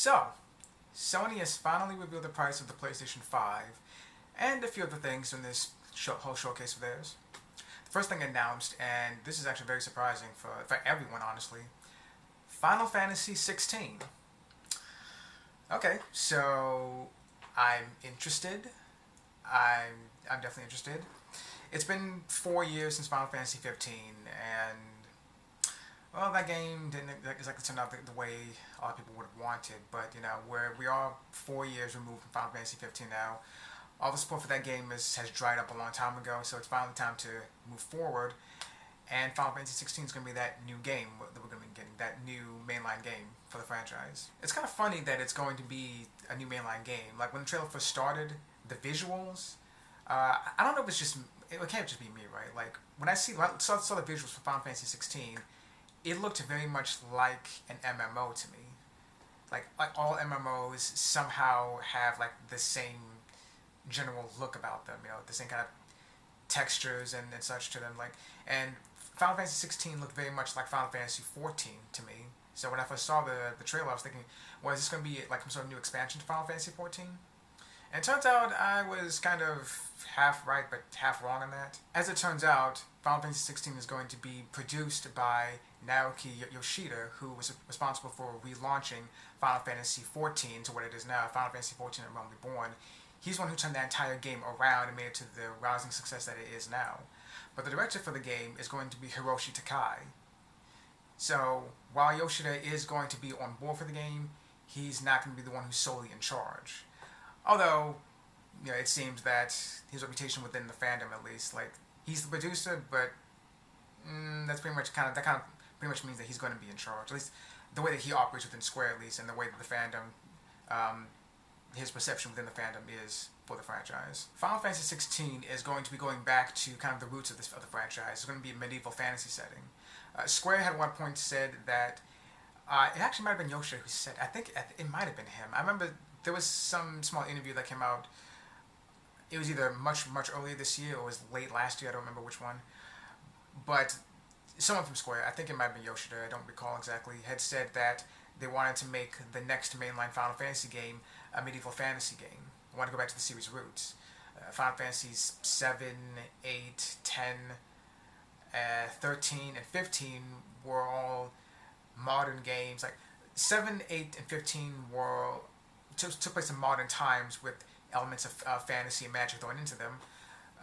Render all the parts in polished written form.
So, Sony has finally revealed the price of the PlayStation 5 and a few other things in this whole showcase of theirs. The first thing announced, and this is actually very surprising for everyone, honestly, Final Fantasy 16. Okay, so I'm interested. I'm definitely interested. It's been 4 years since Final Fantasy 15, and well, that game didn't exactly turn out the way a lot of people would have wanted. But we are 4 years removed from Final Fantasy 15 now. All the support for that game has dried up a long time ago, so it's finally time to move forward. And Final Fantasy 16 is going to be that new game that we're going to be getting, that new mainline game for the franchise. It's kind of funny that it's going to be a new mainline game. Like when the trailer first started, the visuals. I don't know if it's just it can't just be me, right? Like when I saw the visuals for Final Fantasy 16, it looked very much like an MMO to me. Like all MMOs somehow have like the same general look about them. The same kind of textures and such to them. And Final Fantasy 16 looked very much like Final Fantasy 14 to me. So when I first saw the trailer, I was thinking, well, is this going to be like some sort of new expansion to Final Fantasy 14? And it turns out I was kind of half right but half wrong on that. As it turns out, Final Fantasy 16 is going to be produced by Naoki Yoshida, who was responsible for relaunching Final Fantasy 14 to what it is now, Final Fantasy 14 A Realm Reborn. He's the one who turned that entire game around and made it to the rousing success that it is now. But the director for the game is going to be Hiroshi Takai. So while Yoshida is going to be on board for the game, he's not going to be the one who's solely in charge. Although, it seems that his reputation within the fandom, at least, like he's the producer, but that's pretty much pretty much means that he's going to be in charge. At least the way that he operates within Square, at least, and the way that the fandom, his perception within the fandom is for the franchise. Final Fantasy 16 is going to be going back to kind of the roots of the franchise. It's going to be a medieval fantasy setting. Square had at one point said that it actually might have been Yoshida who said. I think it might have been him. I remember there was some small interview that came out. It was either much earlier this year or it was late last year. I don't remember which one. But someone from Square, I think it might have been Yoshida, I don't recall exactly, had said that they wanted to make the next mainline Final Fantasy game a medieval fantasy game. They wanted to go back to the series' roots. Final Fantasies 7, 8, 10, 13, and 15 were all modern games. Like 7, 8, and 15 took place in modern times with elements of fantasy and magic thrown into them.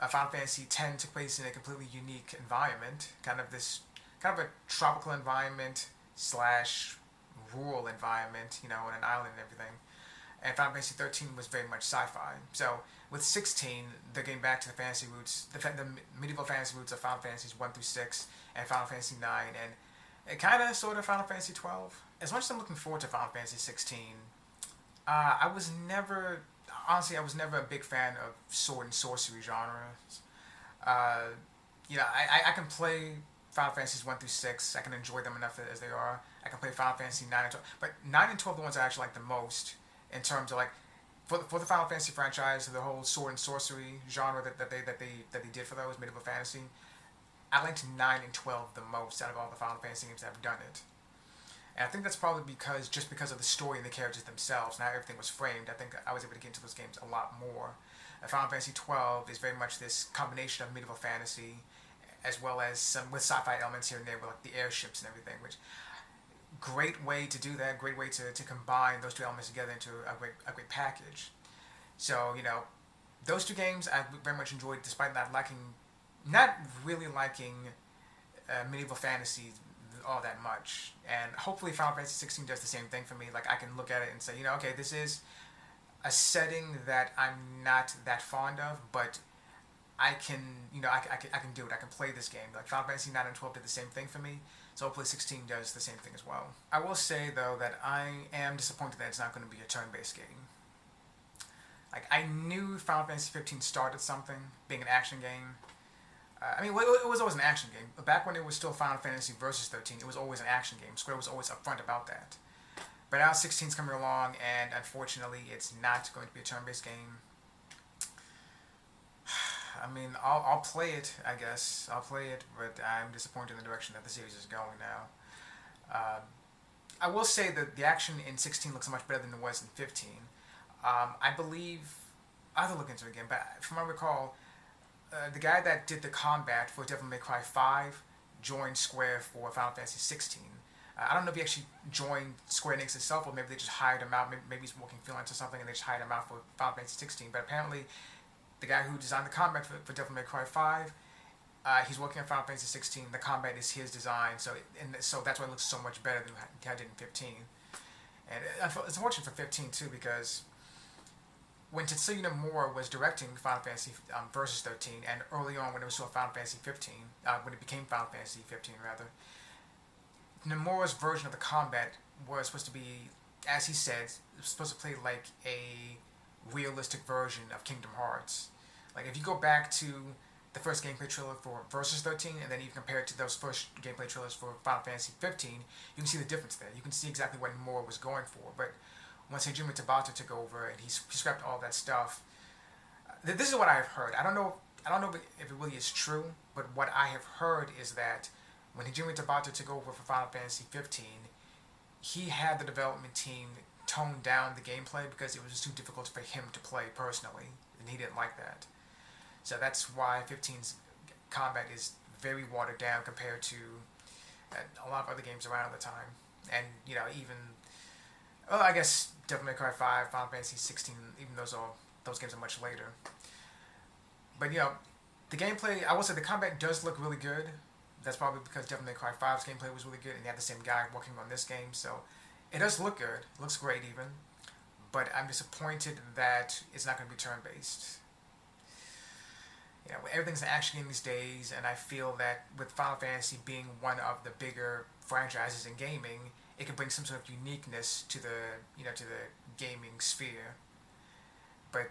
Final Fantasy X took place in a completely unique environment, kind of a tropical environment slash rural environment, in an island and everything. And Final Fantasy 13 was very much sci-fi. So with 16, they're getting back to the fantasy roots, the medieval fantasy roots of Final Fantasies 1 through 6 and Final Fantasy 9, and it kind of sort of Final Fantasy 12. As much as I'm looking forward to Final Fantasy 16, I was never a big fan of sword and sorcery genres. I can play Final Fantasies 1 through 6. I can enjoy them enough as they are. I can play Final Fantasy 9 and 12. But 9 and 12 are the ones I actually like the most in terms of for the Final Fantasy franchise, the whole sword and sorcery genre that they did for those medieval fantasy. I liked 9 and 12 the most out of all the Final Fantasy games that have done it. And I think that's probably because of the story and the characters themselves and how everything was framed. I think I was able to get into those games a lot more. Final Fantasy 12 is very much this combination of medieval fantasy as well as some with sci-fi elements here and there with like the airships and everything, which great way to do that, great way to combine those two elements together into a great package. So, those two games I very much enjoyed despite not really liking medieval fantasy all that much. And hopefully Final Fantasy 16 does the same thing for me. Like I can look at it and say, okay, this is a setting that I'm not that fond of, but I can, I can do it. I can play this game. Like Final Fantasy 9 and 12 did the same thing for me. So hopefully 16 does the same thing as well. I will say though that I am disappointed that it's not going to be a turn-based game. Like I knew Final Fantasy 15 started something, being an action game. It was always an action game. Back when it was still Final Fantasy Versus 13, it was always an action game. Square was always upfront about that. But now 16's coming along, and unfortunately, it's not going to be a turn-based game. I'll play it, I guess. I'll play it, but I'm disappointed in the direction that the series is going now. I will say that the action in 16 looks much better than it was in 15. I believe I have to look into it again, but from what I recall, the guy that did the combat for Devil May Cry 5 joined Square for Final Fantasy 16. I don't know if he actually joined Square Enix itself, or maybe they just hired him out. Maybe he's working freelance or something, and they just hired him out for Final Fantasy 16. But apparently, the guy who designed the combat for Devil May Cry 5, he's working on Final Fantasy 16. The combat is his design, so that's why it looks so much better than how it did in 15. And it's unfortunate for 15 too, because when Tetsuya Nomura was directing Final Fantasy Versus 13, and early on when it was still Final Fantasy 15, when it became Final Fantasy 15 rather, Nomura's version of the combat was supposed to be, as he said, it was supposed to play like a realistic version of Kingdom Hearts. Like if you go back to the first gameplay trailer for Versus 13, and then you compare it to those first gameplay trailers for Final Fantasy 15, you can see the difference there. You can see exactly what Nomura was going for. But once Hajime Tabata took over and he scrapped all that stuff, this is what I've heard. I don't know if it really is true, but what I have heard is that when Hajime Tabata took over for Final Fantasy 15, he had the development team tone down the gameplay because it was just too difficult for him to play personally, and he didn't like that. So that's why 15's combat is very watered down compared to a lot of other games around at the time. And, even, well, I guess Devil May Cry 5, Final Fantasy 16, even those games are much later. But, the gameplay, I will say the combat does look really good. That's probably because Devil May Cry 5's gameplay was really good, and you had the same guy working on this game, so it does look good. It looks great even. But I'm disappointed that it's not going to be turn-based. Everything's an action game these days, and I feel that with Final Fantasy being one of the bigger franchises in gaming, it can bring some sort of uniqueness to the gaming sphere. But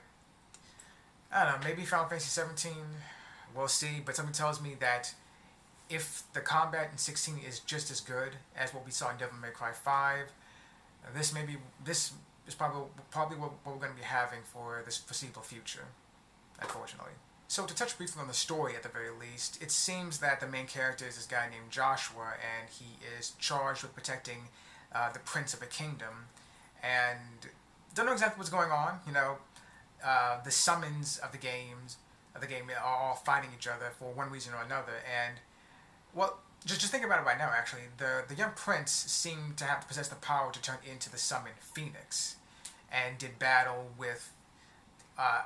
I don't know, maybe Final Fantasy 17, we'll see. But something tells me that if the combat in 16 is just as good as what we saw in Devil May Cry 5, this is probably what we're going to be having for this foreseeable future, unfortunately. So to touch briefly on the story at the very least, it seems that the main character is this guy named Joshua, and he is charged with protecting the Prince of a Kingdom, and don't know exactly what's going on. The summons of the game are all fighting each other for one reason or another, and well, just think about it right now. Actually, the young prince seemed to have to possess the power to turn into the summoned Phoenix, and did battle with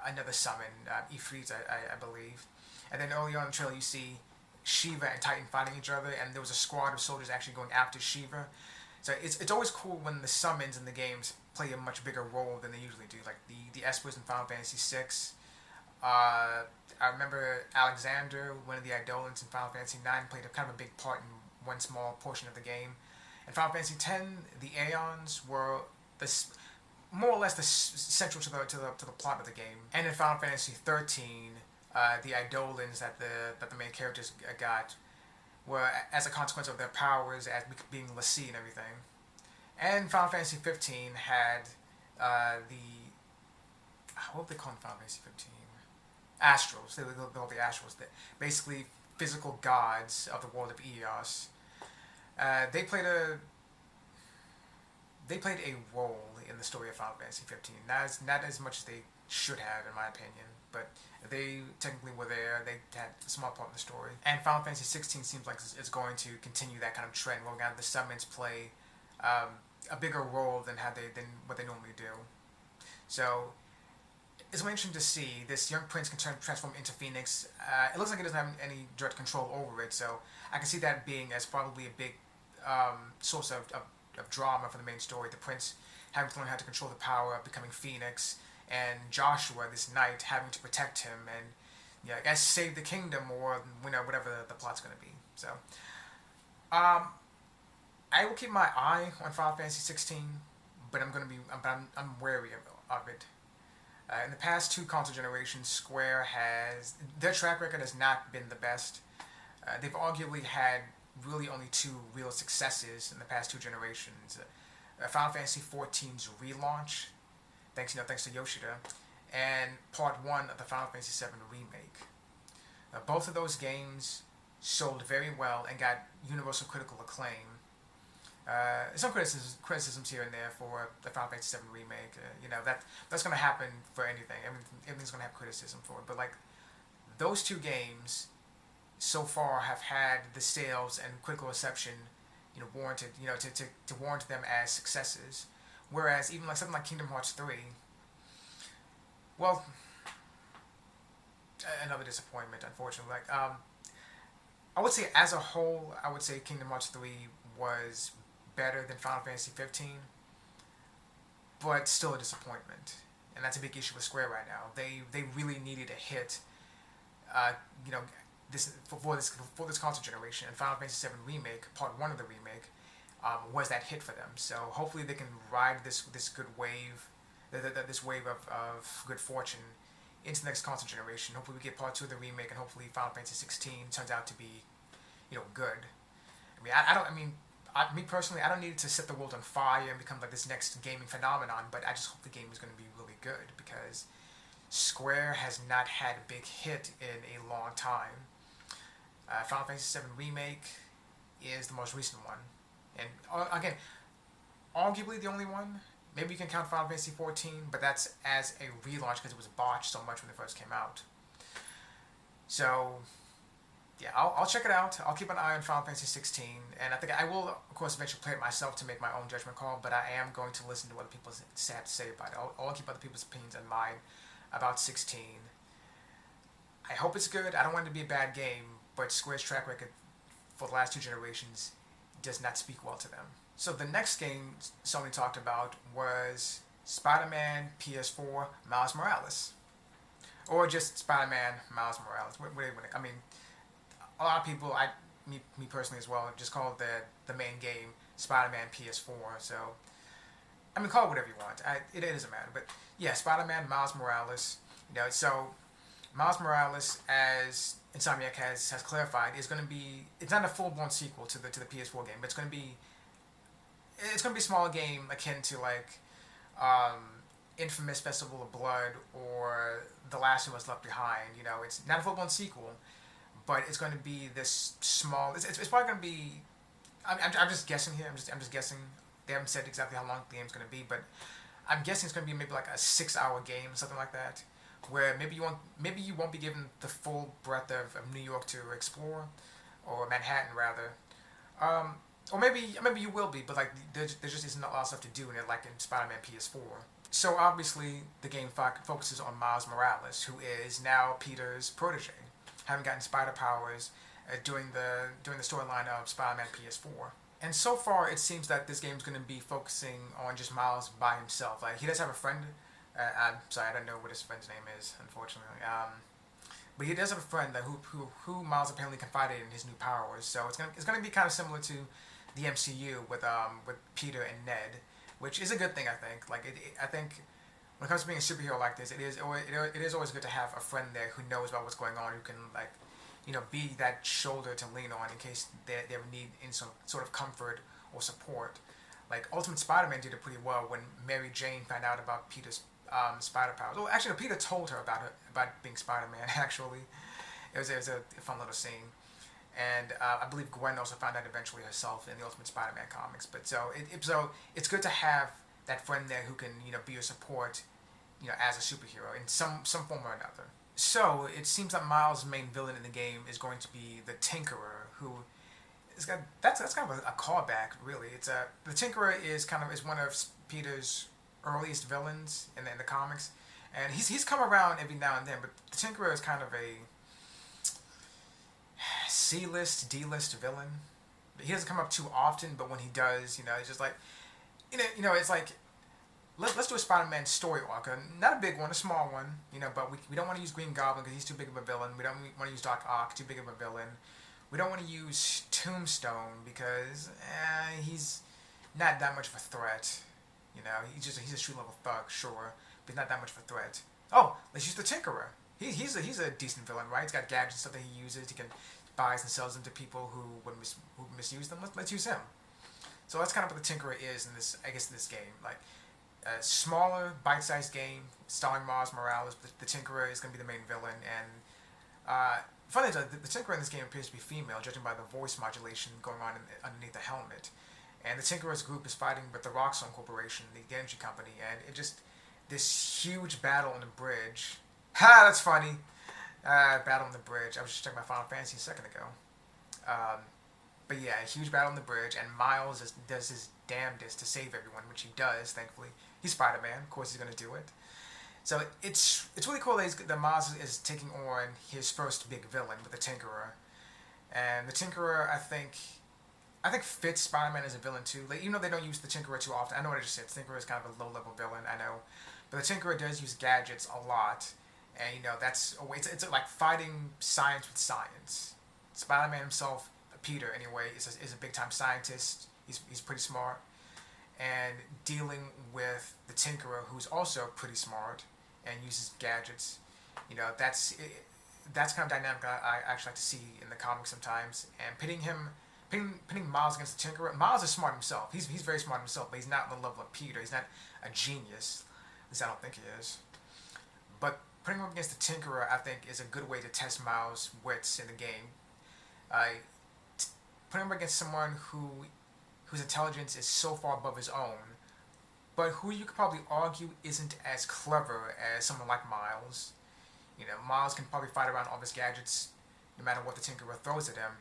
another summon, Ifrit, I believe. And then early on in the trailer, you see Shiva and Titan fighting each other, and there was a squad of soldiers actually going after Shiva. So it's always cool when the summons in the games play a much bigger role than they usually do. Like the Espers in Final Fantasy VI. I remember Alexander, one of the Eidolons in Final Fantasy IX, played a kind of a big part in one small portion of the game. In Final Fantasy X, the Aeons were more or less central to the plot of the game. And in Final Fantasy 13, the Eidolons that the main characters got were as a consequence of their powers as being l'Cie and everything. And Final Fantasy 15 had what did they call in Final Fantasy 15? Astrals. They were called the Astrals. Basically, physical gods of the world of Eos. They played a role in the story of Final Fantasy 15. Not as much as they should have, in my opinion, but they technically were there. They had a small part in the story. And Final Fantasy 16 seems like it's going to continue that kind of trend, where we're going to have the summons play a bigger role than what they normally do. So it's really interesting to see this young prince can transform into Phoenix. It looks like he doesn't have any direct control over it, so I can see that being as probably a big source of drama for the main story. The prince having to learn how to control the power of becoming Phoenix, and Joshua, this knight, having to protect him and I guess save the kingdom, or whatever the plot's going to be. So I will keep my eye on Final Fantasy 16, but I'm wary of it. In the past two console generations, Square their track record has not been the best. They've arguably had really only two real successes in the past two generations. Final Fantasy XIV's relaunch, thanks to Yoshida, and Part 1 of the Final Fantasy VII remake. Both of those games sold very well and got universal critical acclaim. Some criticisms here and there for the Final Fantasy VII remake. That's going to happen for anything. Everything's going to have criticism for it. But like those two games so far have had the sales and critical reception, warranted, to warrant them as successes. Whereas even like something like Kingdom Hearts 3, well, another disappointment, unfortunately. I would say as a whole, I would say Kingdom Hearts 3 was better than Final Fantasy 15, but still a disappointment. And that's a big issue with Square right now. They really needed a hit, uh, you know, for this console generation. And Final Fantasy 7 remake, part one of the remake, was that hit for them. So hopefully they can ride this good wave, this wave of good fortune into the next console generation. Hopefully we get part two of the remake, and hopefully Final Fantasy 16 turns out to be, good. Me personally, I don't need it to set the world on fire and become like this next gaming phenomenon, but I just hope the game is going to be really good, because Square has not had a big hit in a long time. Final Fantasy VII Remake is the most recent one, and again, arguably the only one. Maybe you can count Final Fantasy XIV, but that's as a relaunch because it was botched so much when it first came out. So, yeah, I'll check it out. I'll keep an eye on Final Fantasy 16, and I think I will, of course, eventually play it myself to make my own judgment call, but I am going to listen to what people have to say about it. I'll keep other people's opinions in mind about 16. I hope it's good. I don't want it to be a bad game, but Square's track record for the last two generations does not speak well to them. So the next game Sony talked about was Spider-Man PS4 Miles Morales. Or just Spider-Man Miles Morales. I mean, a lot of people, me personally as well, just call the main game Spider-Man PS4. So, I mean, call it whatever you want. It doesn't matter. But yeah, Spider-Man Miles Morales. So Miles Morales, as Insomniac has clarified, is going to be, it's not a full-blown sequel to the PS4 game, but it's going to be a small game akin to like Infamous Festival of Blood or The Last of Us Left Behind. It's not a full-blown sequel, but it's going to be this small. It's probably going to be. I'm just guessing here. I'm just guessing. They haven't said exactly how long the game's going to be, but I'm guessing it's going to be maybe like a 6-hour game, something like that, where maybe you won't be given the full breadth of New York to explore, or Manhattan rather. Or maybe you will be, but like there just isn't a lot of stuff to do in it, like in Spider-Man PS4. So obviously the game focuses on Miles Morales, who is now Peter's protege, having gotten spider powers during the storyline of Spider-Man PS4. And so far it seems that this game is going to be focusing on just Miles by himself. Like he does have a friend. I'm sorry, I don't know what his friend's name is, unfortunately. But he does have a friend that who Miles apparently confided in his new powers. So it's gonna be kind of similar to the MCU with Peter and Ned, which is a good thing, I think. I think when it comes to being a superhero like this, it is always good to have a friend there who knows about what's going on, who can be that shoulder to lean on in case they ever need any sort of comfort or support. Like Ultimate Spider-Man did it pretty well when Mary Jane found out about Peter's spider powers. Oh, actually, no, Peter told her about being Spider-Man. Actually, it was a fun little scene. And I believe Gwen also found out eventually herself in the Ultimate Spider-Man comics. But so it's good to have that friend there who can be your support, as a superhero in some form or another. So it seems that Miles' main villain in the game is going to be the Tinkerer, who that's kind of a callback, really. The Tinkerer is one of Peter's earliest villains in the comics, and he's come around every now and then. But the Tinkerer is kind of a C-list, D-list villain. He doesn't come up too often, but when he does, it's just like, it's like, let's do a Spider-Man story arc. Not a big one, a small one, but we don't want to use Green Goblin because he's too big of a villain. We don't want to use Doc Ock, too big of a villain. We don't want to use Tombstone because he's not that much of a threat. He's a street level thug, sure, but he's not that much of a threat. Oh, let's use the Tinkerer. He's a decent villain, right? He's got gadgets and stuff that he uses. He can buys and sells them to people who would misuse them. Let's use him. So that's kind of what the Tinkerer is in this game. Like a smaller, bite-sized game starring Miles Morales. But the Tinkerer is going to be the main villain, and funny enough, the Tinkerer in this game appears to be female, judging by the voice modulation going on underneath the helmet. and the Tinkerer's group is fighting with the Rockstone Corporation, the energy company, and it just this huge battle on the bridge. Ha! That's funny. Battle on the bridge. I was just checking my Final Fantasy a second ago. Um, but yeah, a huge battle on the bridge, and Miles does his damnedest to save everyone, which he does. Thankfully, he's Spider-Man. Of course, he's gonna do it. So it's really cool that Miles is taking on his first big villain with the Tinkerer, and the Tinkerer I think fits Spider-Man as a villain too. Like, even though they don't use the Tinkerer too often, I know what I just said. Tinkerer is kind of a low-level villain, I know, but the Tinkerer does use gadgets a lot, and that's a way. It's like fighting science with science. Spider-Man himself, Peter anyway, is a big-time scientist. He's pretty smart, and dealing with the Tinkerer, who's also pretty smart and uses gadgets. That's kind of dynamic I actually like to see in the comics sometimes. And pitting Miles against the Tinkerer. Miles is smart himself. He's very smart himself, but he's not on the level of Peter. He's not a genius. At least I don't think he is. But putting him against the Tinkerer, I think, is a good way to test Miles' wits in the game. Putting him against someone whose intelligence is so far above his own, but who you could probably argue isn't as clever as someone like Miles. Miles can probably fight around all of his gadgets no matter what the Tinkerer throws at him.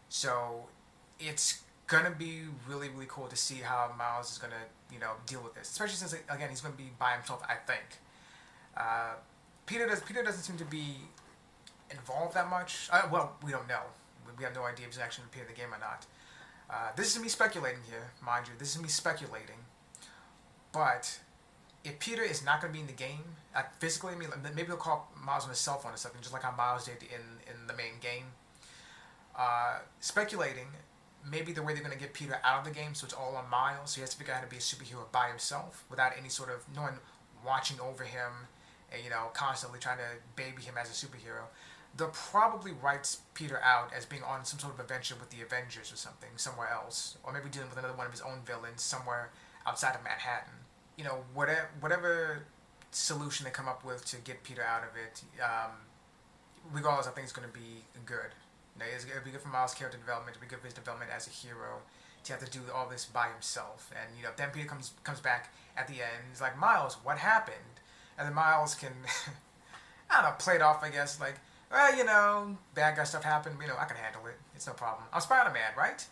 So it's gonna be really, really cool to see how Miles is gonna, deal with this. Especially since, again, he's gonna be by himself, I think. Peter doesn't seem to be involved that much. Well, we don't know. We have no idea if he's actually gonna appear in the game or not. This is me speculating here, mind you. This is me speculating. But if Peter is not going to be in the game, physically, maybe he'll call Miles on his cell phone or something, just like how Miles did in the main game. Speculating, maybe the way they're going to get Peter out of the game, so it's all on Miles, so he has to figure out how to be a superhero by himself, without any sort of, no one watching over him, and, constantly trying to baby him as a superhero. They'll probably write Peter out as being on some sort of adventure with the Avengers or something, somewhere else. Or maybe dealing with another one of his own villains somewhere outside of Manhattan. Whatever solution they come up with to get Peter out of it, regardless, I think it's going to be good. It'll be good for Miles' character development. It'll be good for his development as a hero to have to do all this by himself. And then Peter comes back at the end. He's like, Miles, what happened? And then Miles can, I don't know, play it off, I guess, like, well, bad guy stuff happened. I can handle it. It's no problem. I'm Spider-Man, right?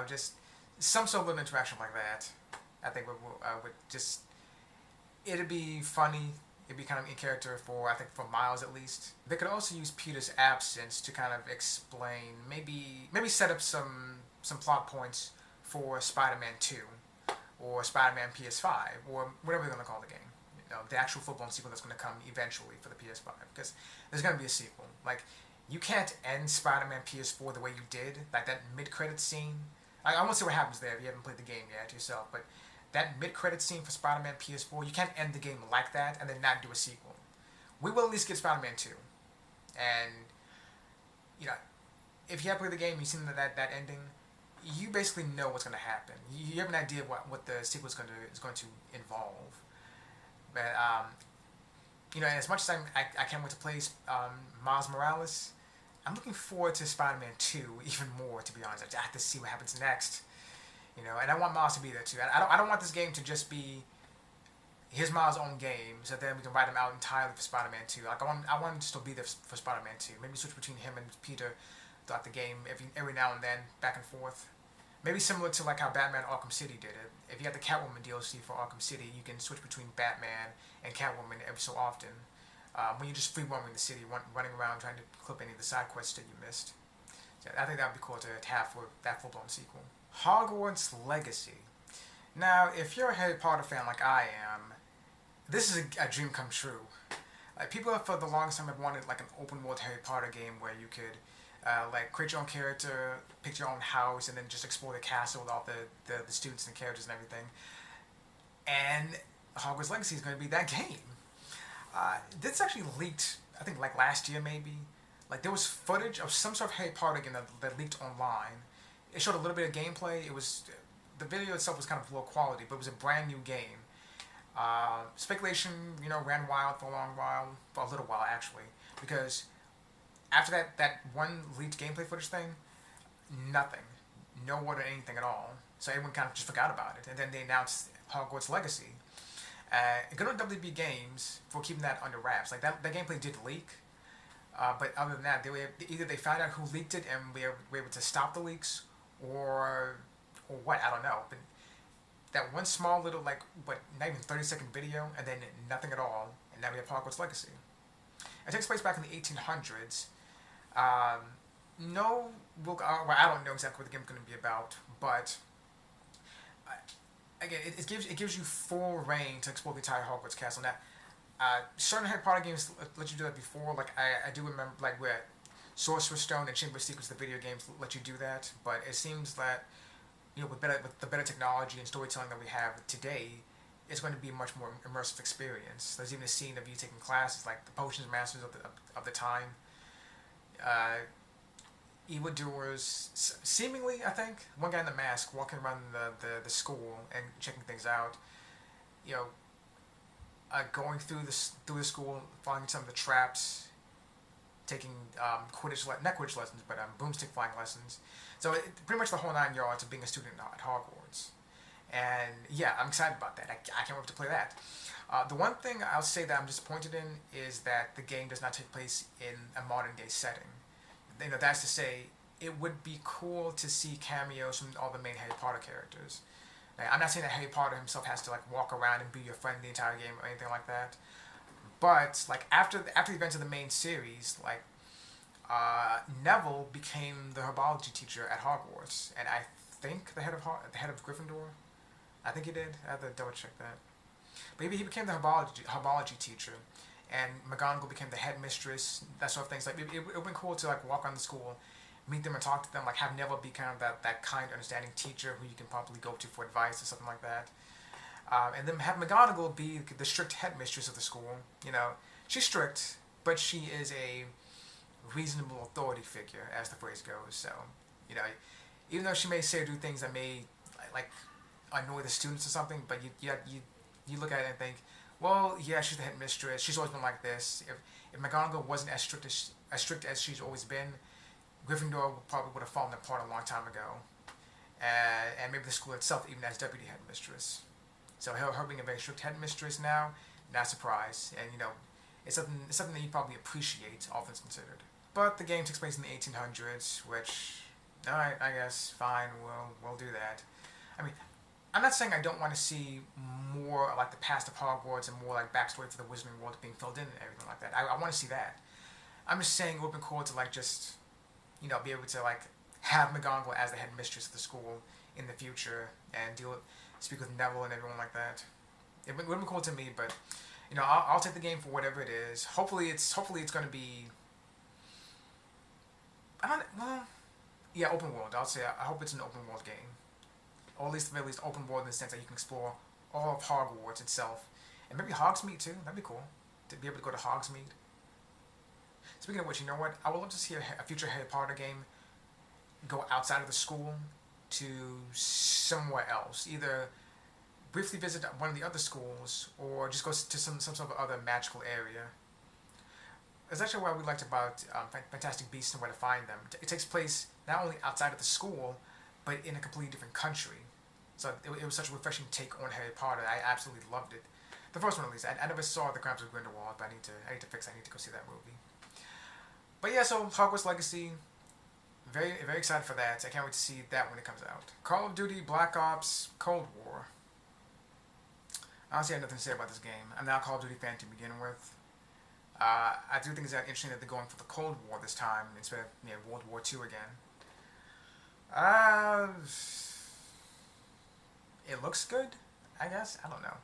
Just some sort of interaction like that. I think would just, it'd be funny. It'd be kind of in character for Miles at least. They could also use Peter's absence to kind of explain, maybe set up some plot points for Spider-Man 2 or Spider-Man PS5 or whatever they're going to call the game. The actual full-blown sequel that's going to come eventually for the PS5, because there's going to be a sequel. Like, you can't end Spider-Man PS4 the way you did, like that mid-credit scene. I want to see what happens there if you haven't played the game yet yourself, but that mid-credit scene for Spider-Man PS4, you can't end the game like that and then not do a sequel. We will at least get Spider-Man 2. And, if you have played the game, you've seen that ending, you basically know what's going to happen. You have an idea of what the sequel is going to involve. But, and as much as I can't wait to play Miles Morales, I'm looking forward to Spider-Man 2 even more, to be honest. I have to see what happens next. And I want Miles to be there too. I don't want this game to just be here's Miles' own game, so then we can write him out entirely for Spider-Man 2. Like, I want him to still be there for Spider-Man 2. Maybe switch between him and Peter throughout the game every now and then, back and forth. Maybe similar to like how Batman Arkham City did it. If you have the Catwoman DLC for Arkham City, you can switch between Batman and Catwoman every so often. When you're just free roaming the city, running around trying to clip any of the side quests that you missed. So I think that would be cool to have for that full-blown sequel. Hogwarts Legacy. Now, if you're a Harry Potter fan like I am, this is a dream come true. People have for the longest time have wanted like an open-world Harry Potter game where you could create your own character, pick your own house, and then just explore the castle with all the students and characters and everything. And Hogwarts Legacy is going to be that game. This actually leaked, I think, like last year maybe. Like, there was footage of some sort of Harry Potter game that leaked online. It showed a little bit of gameplay. The video itself was kind of low quality, but it was a brand new game. Speculation, ran wild for a little while actually, because after that one leaked gameplay footage thing, nothing, no word or anything at all. so everyone kind of just forgot about it. And then they announced Hogwarts Legacy. Good on WB Games for keeping that under wraps. Like that gameplay did leak, but other than that, either they found out who leaked it and were able to stop the leaks, or what, I don't know. But that one small little, like, not even 30-second video, and then nothing at all, and now we have Hogwarts Legacy. It takes place back in the 1800s. No, well, I don't know exactly what the game's going to be about, but again, it gives you full reign to explore the entire Hogwarts castle. Now, certain Harry Potter games let you do that before. Like I do remember, like where Sorcerer's Stone and Chamber of Secrets, the video games, let you do that. But it seems that with the better technology and storytelling that we have today, it's going to be a much more immersive experience. There's even a scene of you taking classes, like the potions masters of the time. Evildoers, seemingly, I think, one guy in the mask walking around the school and checking things out. Going through the school, finding some of the traps, taking not Quidditch lessons, but broomstick flying lessons. So pretty much the whole 9 yards of being a student at Hogwarts. And yeah, I'm excited about that. I can't wait to play that. The one thing I'll say that I'm disappointed in is that the game does not take place in a modern day setting. That's to say, it would be cool to see cameos from all the main Harry Potter characters. Now, I'm not saying that Harry Potter himself has to like walk around and be your friend the entire game or anything like that. But like after the events of the main series, like Neville became the herbology teacher at Hogwarts, and I think the head of Gryffindor. I think he did. I have to double check that. But he became the herbology teacher, and McGonagall became the headmistress. That sort of things. Like it would have been cool to like walk around the school, meet them and talk to them. Like have Neville be kind of that kind, understanding teacher who you can probably go to for advice or something like that. And then have McGonagall be the strict headmistress of the school. She's strict, but she is a reasonable authority figure, as the phrase goes. So, even though she may say or do things that may like annoy the students or something, but you look at it and think, well, yeah, she's the headmistress. She's always been like this. If McGonagall wasn't as strict as she's always been, Gryffindor probably would have fallen apart a long time ago, and maybe the school itself even as deputy headmistress. So her being a very strict headmistress now, not surprised, and it's something that you probably appreciate, all things considered. But the game takes place in the 1800s, which, all right, I guess, fine, we'll do that. I mean, I'm not saying I don't want to see more like the past of Hogwarts and more like backstory for the Wizarding World being filled in and everything like that. I want to see that. I'm just saying it would be cool to like just, be able to like have McGonagall as the headmistress of the school in the future and speak with Neville and everyone like that. It would be cool to me, but I'll take the game for whatever it is. Hopefully it's going to be. Open world. I'll say I hope it's an open world game, or at least open world in the sense that you can explore all of Hogwarts itself, and maybe Hogsmeade too. That'd be cool to be able to go to Hogsmeade. Speaking of which, you know what? I would love to see a future Harry Potter game go outside of the school to somewhere else. Either briefly visit one of the other schools, or just go to some sort of other magical area. That's actually what we liked about Fantastic Beasts and Where to Find Them. It takes place not only outside of the school, but in a completely different country. So it was such a refreshing take on Harry Potter. I absolutely loved it. The first one, at least. I never saw The Crimes of Grindelwald, but I need to fix it. I need to go see that movie. But yeah, so Hogwarts Legacy, very, very excited for that. I can't wait to see that when it comes out. Call of Duty, Black Ops, Cold War. Honestly, I have nothing to say about this game. I'm not a Call of Duty fan to begin with. I do think it's interesting that they're going for the Cold War this time instead of World War II again. It looks good, I guess. I don't know.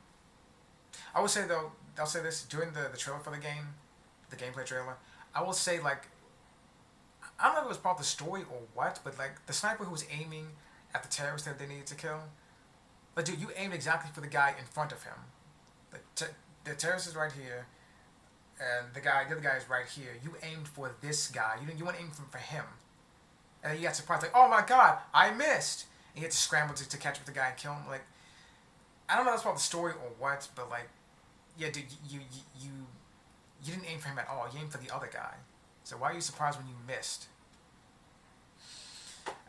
I will say though, I'll say this during the trailer for the game, the gameplay trailer. I will say like, I don't know if it was part of the story or what, but like the sniper who was aiming at the terrorist that they needed to kill. But dude, you aimed exactly for the guy in front of him. The terrorist is right here, and the other guy is right here. You aimed for this guy. You want to aim for him. And then you got surprised, like, oh my god, I missed. And you had to scramble to catch up with the guy and kill him. Like, I don't know if that's about the story or what, but like, yeah, dude, you didn't aim for him at all. You aimed for the other guy. So why are you surprised when you missed?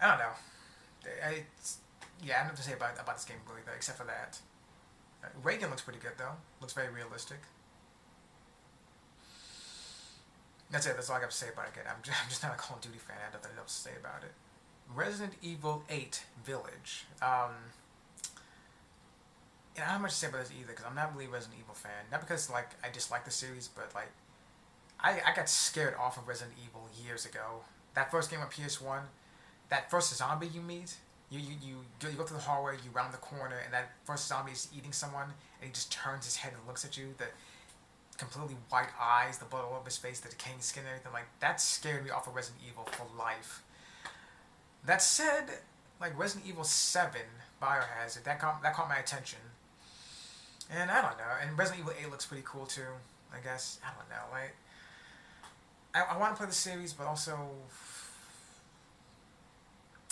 I don't know. yeah, I don't have to say about this game really though, except for that. Reagan looks pretty good though. Looks very realistic. That's it. That's all I got to say about it. Again, I'm just not a Call of Duty fan. I have nothing else to say about it. Resident Evil 8 Village. And I don't have much to say about this either because I'm not really a Resident Evil fan. Not because like I dislike the series, but like I got scared off of Resident Evil years ago. That first game on PS1, that first zombie you meet, you go through the hallway, you round the corner, and that first zombie is eating someone, and he just turns his head and looks at you. The completely white eyes, the blood all over his face, the decaying skin, and everything like that scared me off of Resident Evil for life. That said, like Resident Evil 7 Biohazard, that caught my attention. And I don't know. And Resident Evil 8 looks pretty cool too, I guess. I don't know. Like, I want to play the series, but also,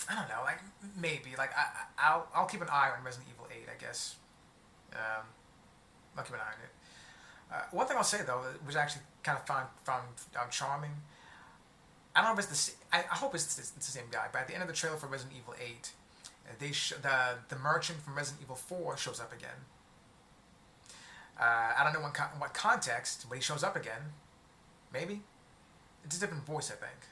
I don't know. Like, maybe. Like, I'll keep an eye on Resident Evil 8, I guess. I'll keep an eye on it. One thing I'll say though, which I actually kind of found charming. I don't know if it's I hope it's the same guy, but at the end of the trailer for Resident Evil 8, the merchant from Resident Evil 4 shows up again. I don't know in what context, but he shows up again. Maybe. It's a different voice, I think.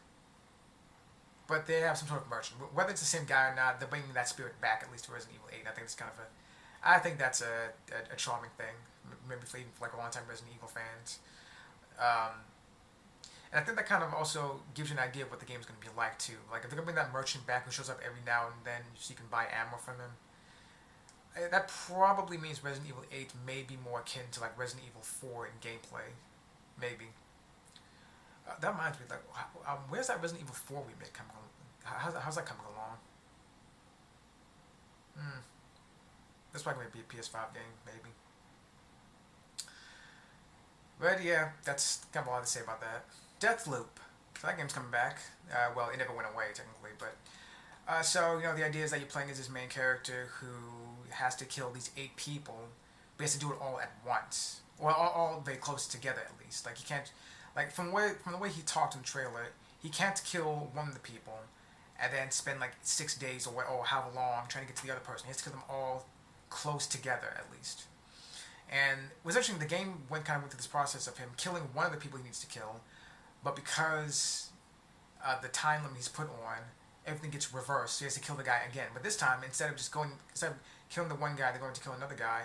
But they have some sort of merchant. Whether it's the same guy or not, they're bringing that spirit back, at least to Resident Evil 8. And I think it's kind of I think that's a charming thing. Maybe for even like a long time Resident Evil fans. And I think that kind of also gives you an idea of what the game's going to be like, too. Like, if they're going to bring that merchant back who shows up every now and then so you can buy ammo from him, that probably means Resident Evil 8 may be more akin to like Resident Evil 4 in gameplay. Maybe. That reminds me, like, where's that Resident Evil 4 remake coming along? How's that coming along? That's probably going to be a PS5 game, maybe. But yeah, that's kind of all I have to say about that. Deathloop. So that game's coming back. Well, it never went away, technically, but... so, the idea is that you're playing as this main character who has to kill these 8 people, but he has to do it all at once. Well, all very close together, at least. Like, he can't... Like, from the way he talked in the trailer, he can't kill one of the people and then spend, like, 6 days or however long trying to get to the other person. He has to kill them all close together, at least. And it was interesting, the game went through this process of him killing one of the people he needs to kill, but because the time limit he's put on, everything gets reversed, so he has to kill the guy again. But this time, instead of killing the one guy, they're going to kill another guy,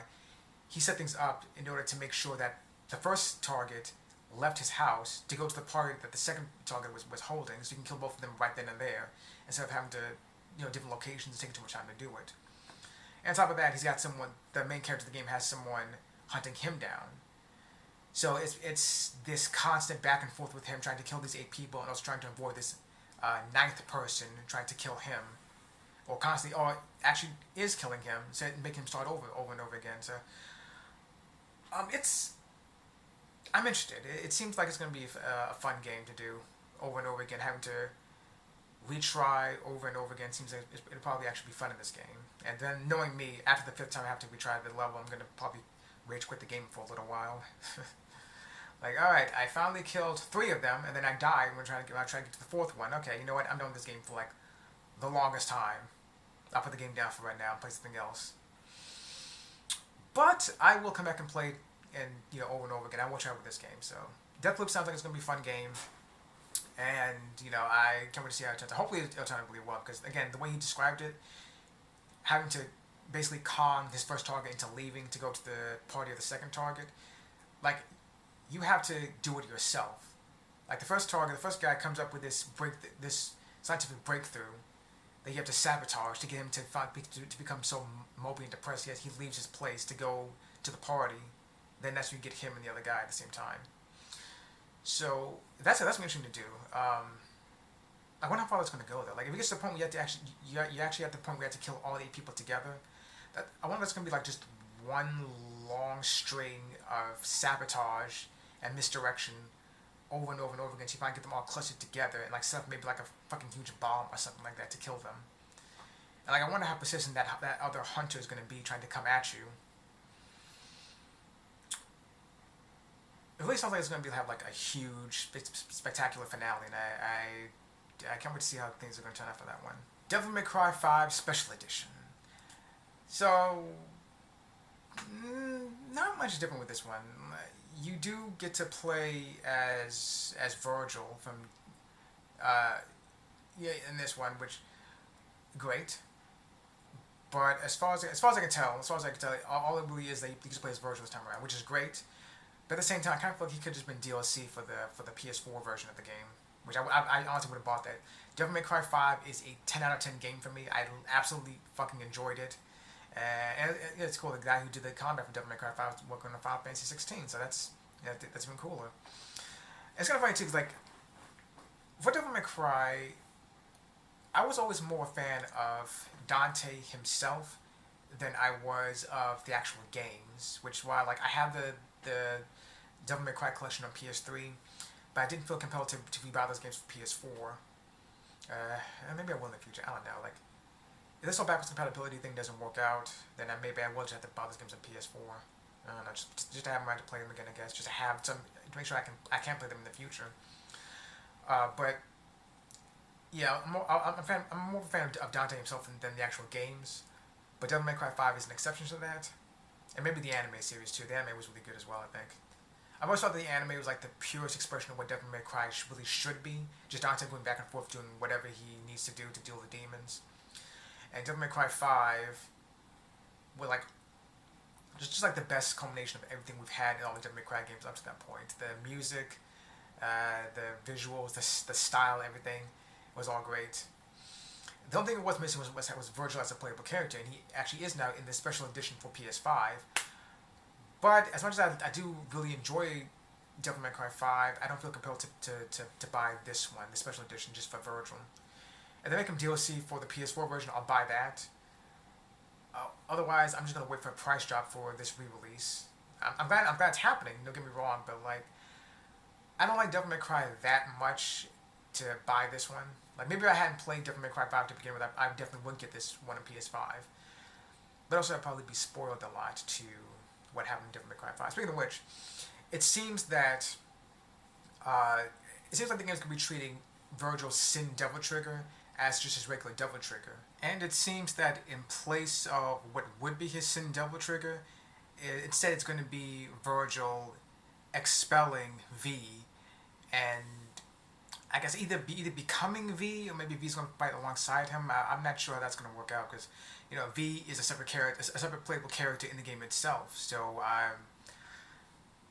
he set things up in order to make sure that the first target left his house to go to the party that the second target was holding, so you can kill both of them right then and there, instead of having to, different locations and taking too much time to do it. And on top of that, he's got the main character of the game has someone hunting him down. So it's this constant back and forth with him trying to kill these 8 people and also trying to avoid this 9th person trying to kill him. Or constantly, or actually is killing him, so make him start over and over again. So, I'm interested. It seems like it's going to be a fun game to do over and over again. Having to retry over and over again seems like it'll probably actually be fun in this game. And then knowing me, after the 5th time I have to retry the level, I'm going to probably rage quit the game for a little while. Like, alright, I finally killed 3 of them, and then I died when I tried to get to the 4th one. Okay, you know what? I'm done with this game for like the longest time. I'll put the game down for right now and play something else. But I will come back and play and over and over again. I won't try with this game. So Deathloop sounds like it's gonna be a fun game, and I can't wait to see how it turns out. Hopefully it'll turn out really well, because again, the way he described it, having to basically con his first target into leaving to go to the party of the second target, like, you have to do it yourself. Like, the first guy comes up with this scientific breakthrough that you have to sabotage to get him to become so mopey and depressed. He leaves his place to go to the party. Then that's when you get him and the other guy at the same time. So that's interesting to do. I wonder how far that's going to go though. Like, if it gets to the point where you actually at the point where you have to kill all 8 people together, I wonder if that's going to be like just one long string of sabotage and misdirection over and over and over again. So you finally get them all clustered together and like set up maybe like a fucking huge bomb or something like that to kill them. And like, I wonder how persistent that other hunter is going to be trying to come at you. It really sounds like it's going to have like a huge, spectacular finale, and I can't wait to see how things are going to turn out for that one. Devil May Cry 5 Special Edition. So, not much different with this one. You do get to play as Virgil from uh, yeah, in this one, which great. But as far as I can tell, all it really is that you just play as Virgil this time around, which is great. But at the same time, I kind of feel like he could have just been DLC for the PS4 version of the game, which I honestly would have bought that. Devil May Cry 5 is a 10 out of 10 game for me. I absolutely fucking enjoyed it. And it's cool. The guy who did the combat for Devil May Cry 5 was working on Final Fantasy 16, so that's even cooler. It's kind of funny too, 'cause, like, for Devil May Cry, I was always more a fan of Dante himself than I was of the actual games, which is why, like, I have the Devil May Cry collection on PS3, but I didn't feel compelled to rebuy those games for PS4. And maybe I will in the future. I don't know. Like, if this whole backwards compatibility thing doesn't work out, then maybe I will just have to buy those games on PS4. I don't know, just to have them around to play them again, I guess. Just to have some to make sure I can play them in the future. But yeah, I'm more of a fan of Dante himself than the actual games. But Devil May Cry 5 is an exception to that. And maybe the anime series too. The anime was really good as well, I think. I've always thought that the anime was like the purest expression of what Devil May Cry really should be. Just Dante going back and forth doing whatever he needs to do to deal with demons. And Devil May Cry 5 were like just like the best culmination of everything we've had in all the Devil May Cry games up to that point. The music, the visuals, the style, everything was all great. The only thing it was missing was Virgil as a playable character, and he actually is now in the special edition for PS5. But as much as I do really enjoy Devil May Cry 5, I don't feel compelled to buy this one, the special edition, just for Virgil. If they make him DLC for the PS4 version, I'll buy that. Otherwise, I'm just gonna wait for a price drop for this re-release. I'm glad it's happening. Don't get me wrong, but like, I don't like Devil May Cry that much to buy this one. Like, maybe if I hadn't played Devil May Cry 5 to begin with, I definitely wouldn't get this one on PS5. But also, I'd probably be spoiled a lot to what happened in Devil May Cry 5. Speaking of which, it seems that like the game's gonna be treating Virgil's Sin Devil Trigger as just his regular Devil Trigger. And it seems that in place of what would be his Sin Devil Trigger, instead it's going to be Virgil expelling V, and I guess either becoming V, or maybe V's going to fight alongside him. I'm not sure how that's going to work out, because V is a separate character, a separate playable character in the game itself. So I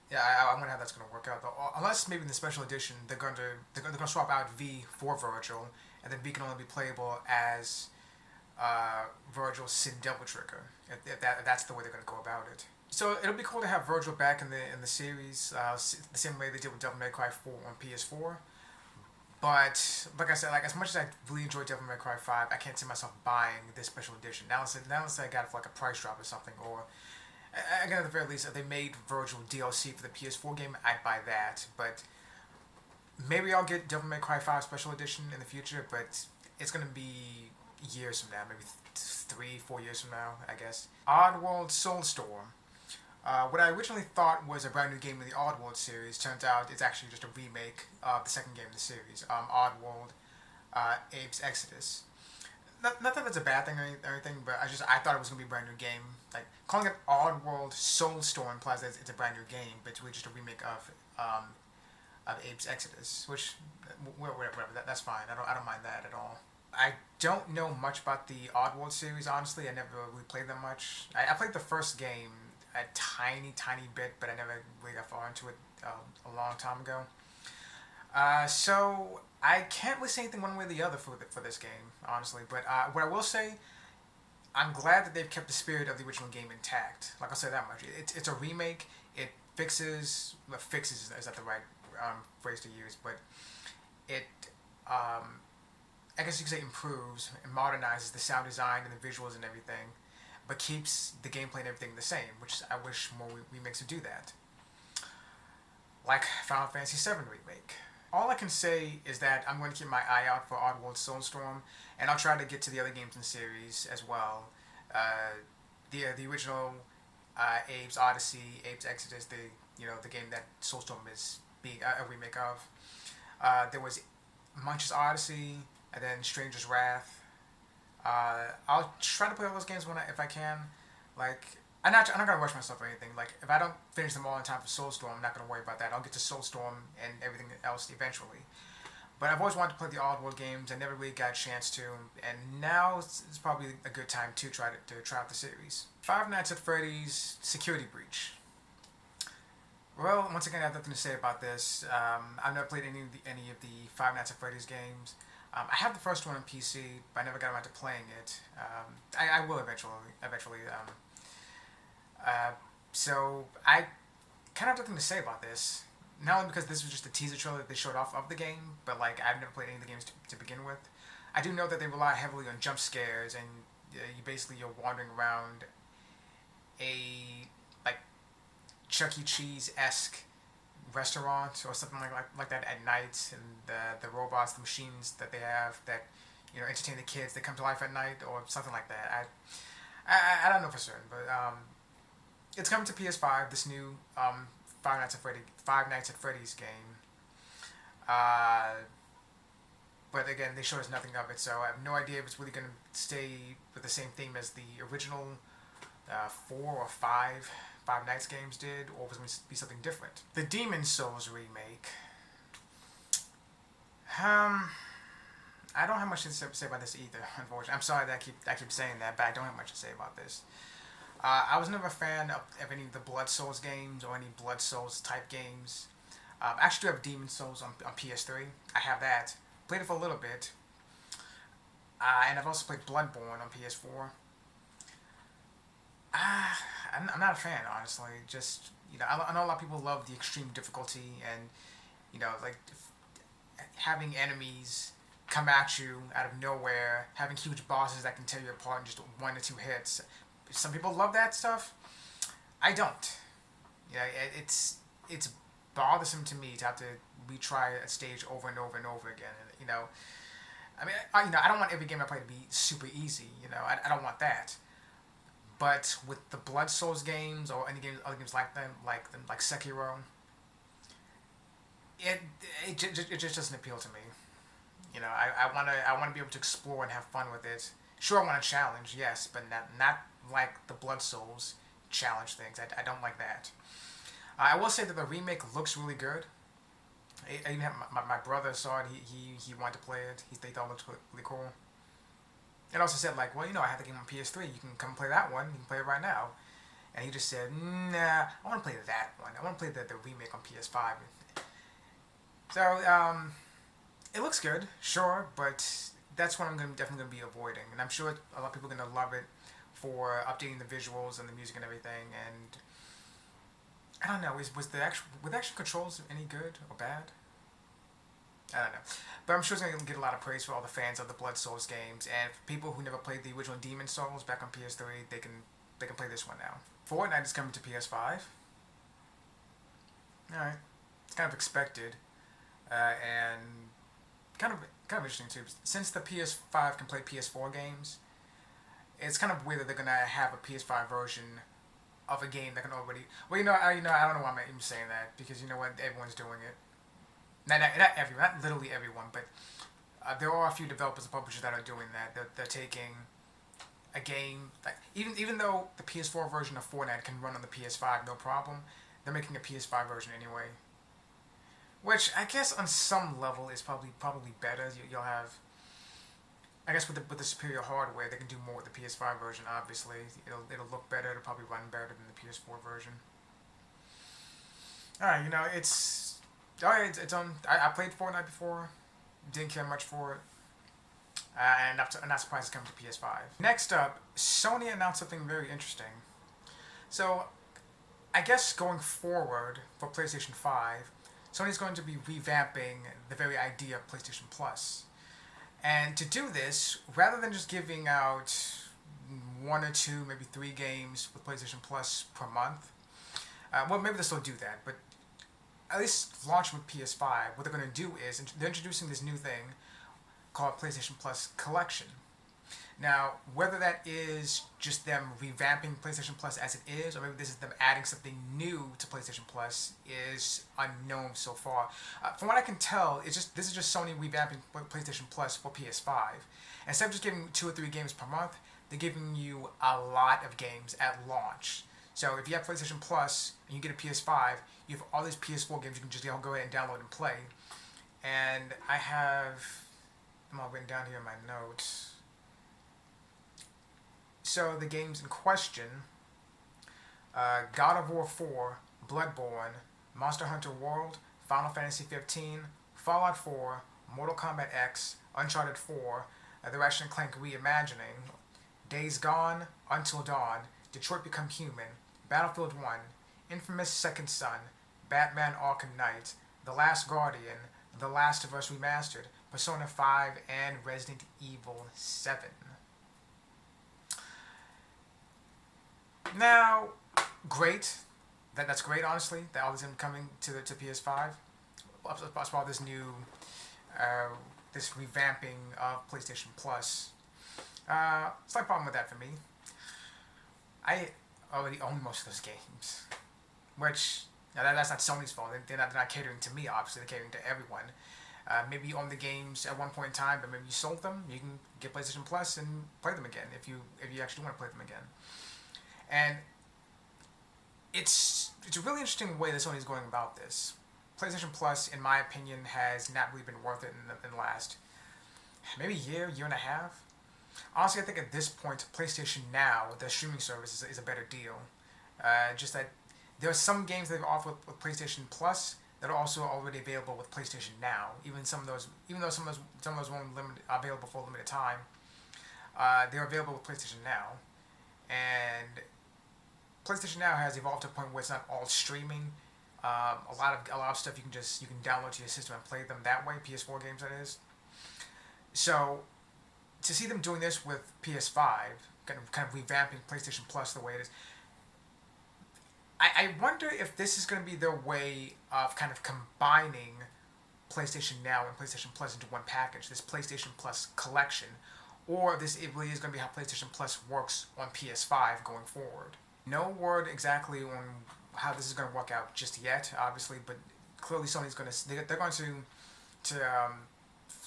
wonder how that's going to work out. Though, unless maybe in the special edition they're going to swap out V for Virgil, and then V can only be playable as Virgil's Sin Devil Trigger. If that's the way they're going to go about it. So it'll be cool to have Virgil back in the series, the same way they did with Devil May Cry 4 on PS4. But like I said, like, as much as I really enjoy Devil May Cry 5, I can't see myself buying this special edition. Now unless I got it for like a price drop or something, or again, at the very least, if they made Virgil DLC for the PS4 game, I'd buy that. But maybe I'll get Devil May Cry 5 Special Edition in the future, but it's going to be years from now, maybe 3-4 years from now, I guess. Oddworld Soulstorm. What I originally thought was a brand new game in the Oddworld series turns out it's actually just a remake of the second game in the series, Oddworld Abe's Exodus. Not that that's a bad thing or anything, but I thought it was going to be a brand new game. Like, calling it Oddworld Soulstorm implies that it's a brand new game, but it's really just a remake of Abe's Exodus, which whatever, that's fine. I don't mind that at all. I don't know much about the Oddworld series, honestly. I never really played them much. I played the first game a tiny bit, but I never really got far into it a long time ago. So I can't really say anything one way or the other for this game, honestly. But what I will say, I'm glad that they've kept the spirit of the original game intact. Like, I'll say that much. It's a remake. It fixes is that the right phrase to use, but it I guess you could say improves and modernizes the sound design and the visuals and everything, but keeps the gameplay and everything the same, which I wish more remakes would do that. Like Final Fantasy VII Remake. All I can say is that I'm going to keep my eye out for Oddworld Soulstorm, and I'll try to get to the other games in the series as well. The original Abe's Odyssey, Abe's Exodus, the game that Soulstorm is being a remake of. There was Munch's Odyssey, and then Stranger's Wrath. I'll try to play all those games if I can. Like, I'm not gonna rush myself or anything. Like, if I don't finish them all in time for Soulstorm, I'm not gonna worry about that. I'll get to Soulstorm and everything else eventually. But I've always wanted to play the Oddworld games. I never really got a chance to, and now it's probably a good time to try out the series. Five Nights at Freddy's Security Breach. Well, once again, I have nothing to say about this. I've never played any of the Five Nights at Freddy's games. I have the first one on PC, but I never got around to playing it. I will eventually. So I kind of have nothing to say about this. Not only because this was just a teaser trailer that they showed off of the game, but like I've never played any of the games to begin with. I do know that they rely heavily on jump scares, and you're wandering around a like Chuck E. Cheese esque restaurant or something like that at night, and the robots, the machines that they have that entertain the kids, they come to life at night or something like that. I don't know for certain, but it's coming to PS5. This new Five Nights at Freddy's game. But again, they showed us nothing of it, so I have no idea if it's really going to stay with the same theme as the original 4 or 5 Five Nights games did, or if it's going to be something different. The Demon Souls remake. I don't have much to say about this either, unfortunately. I'm sorry that I keep saying that, but I don't have much to say about this. I was never a fan of any of the Blood Souls games or any Blood Souls type games. I actually do have Demon Souls on PS3. I have that. Played it for a little bit. And I've also played Bloodborne on PS4. I'm not a fan, honestly. Just, I know a lot of people love the extreme difficulty and, like having enemies come at you out of nowhere, having huge bosses that can tear you apart in just 1 or 2 hits. Some people love that stuff. I don't. It's bothersome to me to have to retry a stage over and over and over again. I mean, I don't want every game I play to be super easy. I don't want that. But with the Blood Souls games or other games like them, like Sekiro, it just doesn't appeal to me. I want to be able to explore and have fun with it. Sure, I want a challenge, yes, but not like the Blood Souls challenge things. I don't like that. I will say that the remake looks really good. I even have my brother saw it. He wanted to play it. They thought it looked really cool. And also said like, well, I have the game on PS3. You can come play that one. You can play it right now. And he just said, nah, I want to play that one. I want to play the remake on PS5. So it looks good, sure, but that's what I'm definitely going to be avoiding. And I'm sure a lot of people are going to love it for updating the visuals and the music and everything. And I don't know, were the actual controls any good or bad? I don't know. But I'm sure it's going to get a lot of praise for all the fans of the Blood Souls games. And for people who never played the original Demon Souls back on PS3, they can play this one now. Fortnite is coming to PS5. Alright. It's kind of expected. And kind of interesting too. Since the PS5 can play PS4 games, it's kind of weird that they're gonna have a PS5 version of a game that can already. Well, I don't know why I'm even saying that, because you know what, everyone's doing it. Not everyone, not literally everyone, but there are a few developers and publishers that are doing that. They're taking a game like even though the PS4 version of Fortnite can run on the PS5 no problem, they're making a PS5 version anyway. Which I guess on some level is probably better. You'll have, I guess with the superior hardware, they can do more with the PS5 version. Obviously, it'll look better. It'll probably run better than the PS4 version. All right, it's on. I played Fortnite before, didn't care much for it, and I'm not surprised it's coming to PS5. Next up, Sony announced something very interesting. So, I guess going forward for PlayStation 5. Sony's going to be revamping the very idea of PlayStation Plus. And to do this, rather than just giving out 1 or 2, maybe 3 games with PlayStation Plus per month, well, maybe they'll still do that, but at least launch with PS5, what they're going to do is they're introducing this new thing called PlayStation Plus Collection. Now, whether that is just them revamping PlayStation Plus as it is, or maybe this is them adding something new to PlayStation Plus, is unknown so far. From what I can tell, this is just Sony revamping PlayStation Plus for PS5. Instead of just giving 2 or 3 games per month, they're giving you a lot of games at launch. So if you have PlayStation Plus and you get a PS5, you have all these PS4 games you can just go ahead and download and play. And I have them all written down here in my notes. So the games in question: God of War 4, Bloodborne, Monster Hunter World, Final Fantasy 15, Fallout 4, Mortal Kombat X, Uncharted 4, The Ratchet and Clank Reimagining, Days Gone, Until Dawn, Detroit Become Human, Battlefield 1, Infamous Second Son, Batman Arkham Knight, The Last Guardian, The Last of Us Remastered, Persona 5, and Resident Evil 7. Now, great. That's great, honestly, that all this is coming to PS5. As well, this new, this revamping of PlayStation Plus. It's not a problem with that for me. I already own most of those games, which now that's not Sony's fault. They're not catering to me. Obviously, they're catering to everyone. Maybe you own the games at one point in time, but maybe you sold them. You can get PlayStation Plus and play them again if you actually want to play them again. And it's a really interesting way that Sony's going about this. PlayStation Plus, in my opinion, has not really been worth it in the last maybe year and a half. Honestly, I think at this point, PlayStation Now, the streaming service, is a better deal. Just that there are some games they've offered with PlayStation Plus that are also already available with PlayStation Now. Even though some of those weren't available for a limited time, they're available with PlayStation Now. And PlayStation Now has evolved to a point where it's not all streaming. A lot of stuff you can download to your system and play them that way. PS4 games, that is. So to see them doing this with PS5, kind of revamping PlayStation Plus the way it is, I wonder if this is going to be their way of kind of combining PlayStation Now and PlayStation Plus into one package, this PlayStation Plus collection, or if it really is going to be how PlayStation Plus works on PS5 going forward. No word exactly on how this is going to work out just yet, obviously, but clearly Sony's going to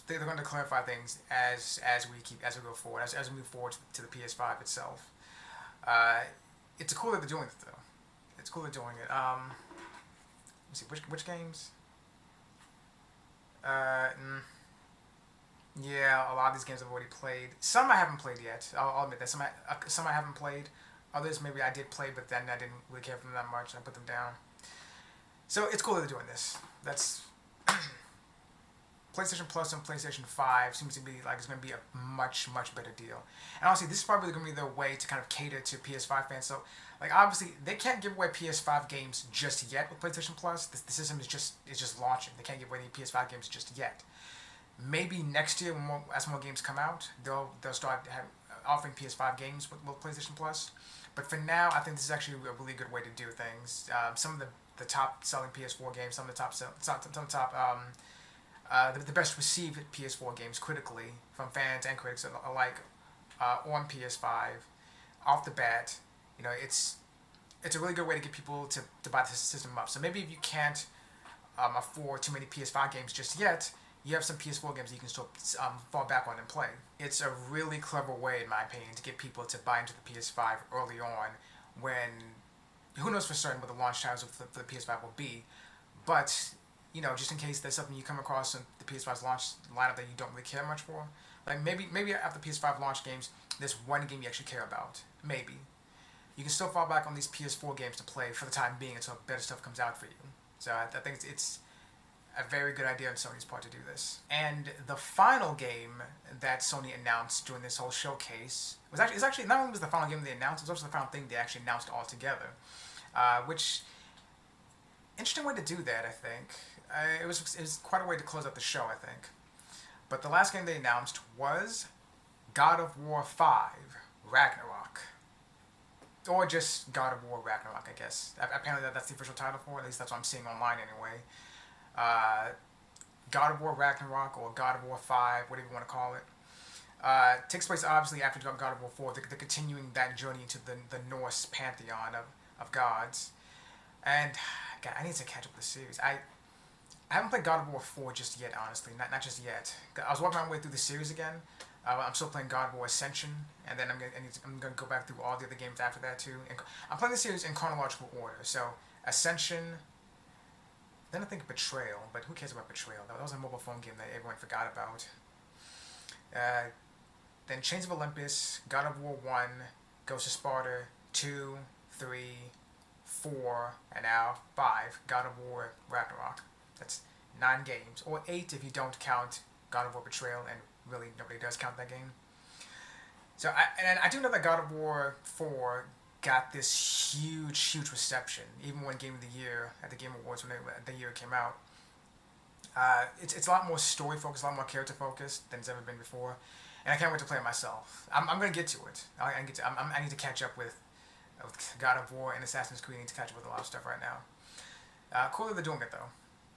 they're going to clarify things as we go forward, as we move forward to the PS5 itself. It's cool that they're doing it, though. It's cool they're doing it. Let's see, which games? Yeah, a lot of these games I've already played. Some I haven't played yet. I'll admit that. Some I haven't played. Others maybe I did play, but then I didn't really care for them that much, and I put them down. So it's cool that they're doing this. That's PlayStation Plus and PlayStation 5 seems to be like it's going to be a much better deal. And honestly, this is probably going to be their way to kind of cater to PS5 fans. So, like, obviously, they can't give away PS5 games just yet with PlayStation Plus. The system is just launching. They can't give away any PS5 games just yet. Maybe next year, as more games come out, they'll start offering PS5 games with PlayStation Plus. But for now, I think this is actually a really good way to do things. Some of the top selling PS4 games, some of the best received PS4 games critically from fans and critics alike on PS5 off the bat. You know, it's a really good way to get people to buy the system up. So maybe if you can't afford too many PS5 games just yet, you have some PS4 games that you can still fall back on and play. It's a really clever way, in my opinion, to get people to buy into the PS5 early on when who knows for certain what the launch titles for the PS5 will be. But, you know, just in case there's something you come across in the PS5's launch lineup that you don't really care much for. Like maybe after PS5 launch games, there's one game you actually care about. Maybe. You can still fall back on these PS4 games to play for the time being until better stuff comes out for you. So I think it's a very good idea on Sony's part to do this. And the final game that Sony announced during this whole showcase was actually not only was the final game they announced, it was also the final thing they actually announced altogether. Which, interesting way to do that, I think. It was quite a way to close out the show, I think. But the last game they announced was God of War 5 Ragnarok. Or just God of War Ragnarok, I guess. Apparently that's the official title for it. At least that's what I'm seeing online anyway. God of War Ragnarok or God of War 5, whatever you want to call it. Takes place obviously after God of War 4. They're continuing that journey into the Norse pantheon of gods. And God, I need to catch up with the series. I haven't played God of War 4 just yet, honestly. Not just yet. I was walking my way through the series again. I'm still playing God of War Ascension, and then I'm gonna go back through all the other games after that too. And I'm playing the series in chronological order. So Ascension, then I think Betrayal, but who cares about Betrayal? That was a mobile phone game that everyone forgot about. Uh, then Chains of Olympus, God of War 1, Ghost of Sparta, 2, 3, 4, and now 5, God of War Ragnarok. That's 9 games, or 8 if you don't count God of War Betrayal, and really nobody does count that game. So I do know that God of War 4 got this huge reception, even when Game of the Year at the Game Awards when the year it came out. It's a lot more story focused, a lot more character focused than it's ever been before, and I can't wait to play it myself. I'm gonna get to it. I need to catch up with God of War and Assassin's Creed. I need to catch up with a lot of stuff right now. Cool that they're doing it though.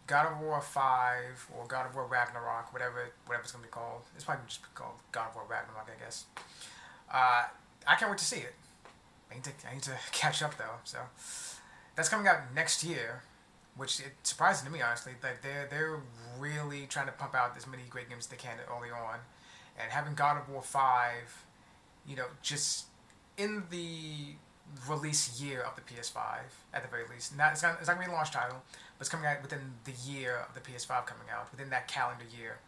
God of War 5 or God of War Ragnarok, whatever it's gonna be called. It's probably just called God of War Ragnarok, I guess. I can't wait to see it. I need to catch up though. So that's coming out next year, which it surprising to me honestly. Like they're really trying to pump out as many great games as they can early on, and having God of War 5, just in the release year of the PS5 at the very least. It's not gonna be a launch title, but it's coming out within the year of the PS5 coming out, within that calendar year.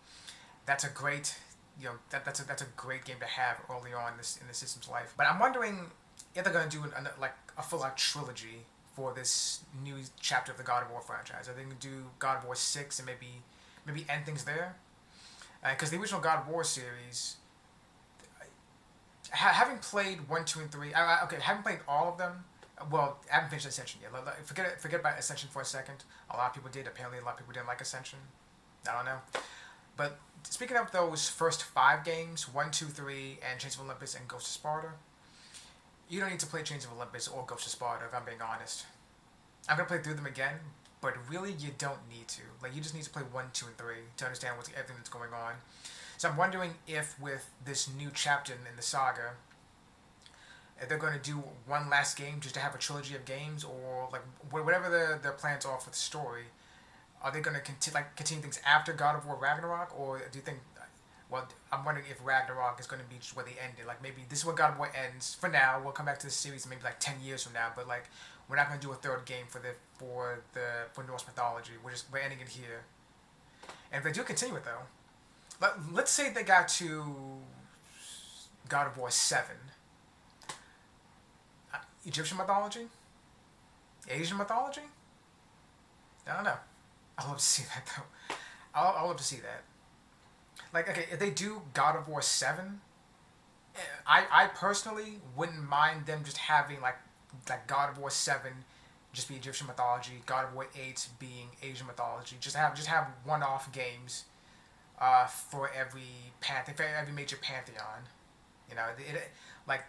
That's a great, that's a great game to have early on in the system's life. But I'm wondering if they're gonna do a full out trilogy for this new chapter of the God of War franchise. Are they gonna do God of War 6 and maybe end things there? Because the original God of War series, having played 1, 2, and 3, having played all of them. Well, I haven't finished Ascension yet. Forget about Ascension for a second. A lot of people did. Apparently, a lot of people didn't like Ascension. I don't know. But speaking of those first 5 games, 1, 2, 3, and Chains of Olympus and Ghost of Sparta, you don't need to play Chains of Olympus or Ghost of Sparta, if I'm being honest. I'm going to play through them again, but really you don't need to. You just need to play 1, 2, and 3 to understand everything that's going on. So I'm wondering if with this new chapter in the saga, if they're going to do one last game just to have a trilogy of games, or whatever their plans are for the story. Are they going to continue things after God of War Ragnarok, or do you think? Well, I'm wondering if Ragnarok is going to be just where they ended. Maybe this is where God of War ends for now. We'll come back to the series maybe 10 years from now, but we're not going to do a third game for Norse mythology. We're ending it here. And if they do continue it though. Let's say they got to God of War 7. Egyptian mythology? Asian mythology? I don't know. I'd love to see that though. I'd love to see that. If they do God of War 7, I personally wouldn't mind them just having God of War 7 just be Egyptian mythology, God of War 8 being Asian mythology. Just have one-off games for every major pantheon.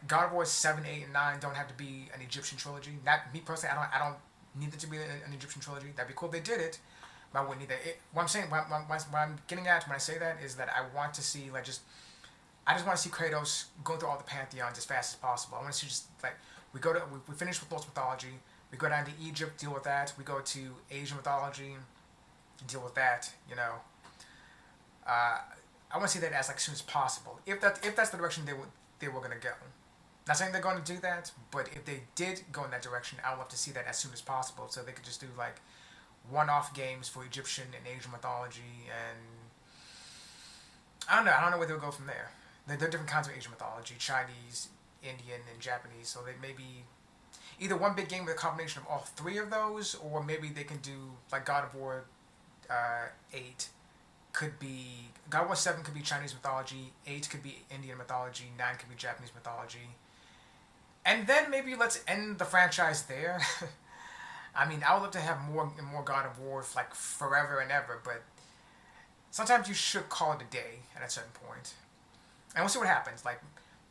God of War 7, 8, and 9 don't have to be an Egyptian trilogy. Not me personally. I don't need it to be an Egyptian trilogy. That'd be cool if they did it, but I wouldn't need that. What I'm getting at when I say that is that I want to see I just want to see Kratos going through all the pantheons as fast as possible. I want to see we finish with Norse mythology. We go down to Egypt, deal with that. We go to Asian mythology, deal with that. I want to see that as soon as possible. If that's the direction they were going to go. Not saying they're going to do that, but if they did go in that direction, I would love to see that as soon as possible, so they could just do one-off games for Egyptian and Asian mythology, and I don't know where they'll go from there. There are different kinds of Asian mythology: Chinese, Indian, and Japanese. So they may be either one big game with a combination of all 3 of those, or maybe they can do God of War 8. Could be God of War 7 could be Chinese mythology, 8 could be Indian mythology, 9 could be Japanese mythology, and then maybe let's end the franchise there. I mean, I would love to have more God of War forever and ever, but sometimes you should call it a day at a certain point, and we'll see what happens.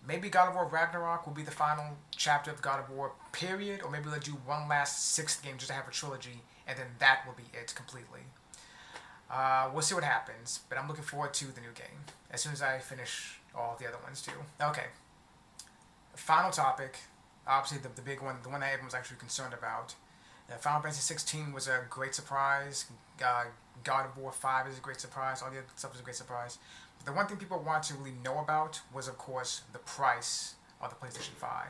Maybe God of War Ragnarok will be the final chapter of God of War period, or maybe they'll do one last 6th game just to have a trilogy, and then that will be it completely. We'll see what happens, but I'm looking forward to the new game as soon as I finish all the other ones too. Okay. Final topic, obviously the big one, the one that everyone's actually concerned about, Final Fantasy 16 was a great surprise. God of War 5 is a great surprise. All the other stuff is a great surprise. But the one thing people want to really know about was, of course, the price of the PlayStation 5.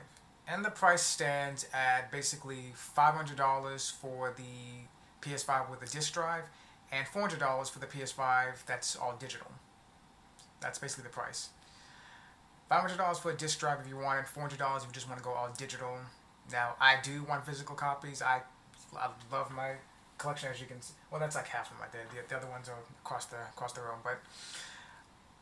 And the price stands at basically $500 for the PS5 with a disc drive and $400 for the PS5 that's all digital. That's basically the price. $500 for a disc drive if you want it, $400 if you just want to go all digital. Now, I do want physical copies. I love my collection, as you can see. Well, that's like half of my day. The other ones are across the room. But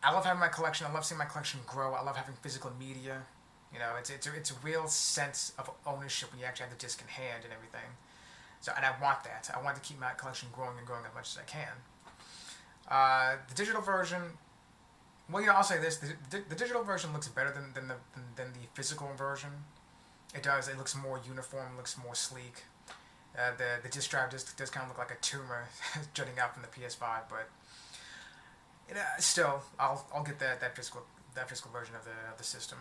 I love having my collection. I love seeing my collection grow. I love having physical media. You know, it's a real sense of ownership when you actually have the disc in hand and everything. So, and I want that. I want to keep my collection growing and growing as much as I can. The digital version, well, you know, I'll say this: the digital version looks better than the physical version. It does. It looks more uniform. Looks more sleek. The disc drive does kind of look like a tumor jutting out from the PS5, but you know, still, I'll get that physical version of the system.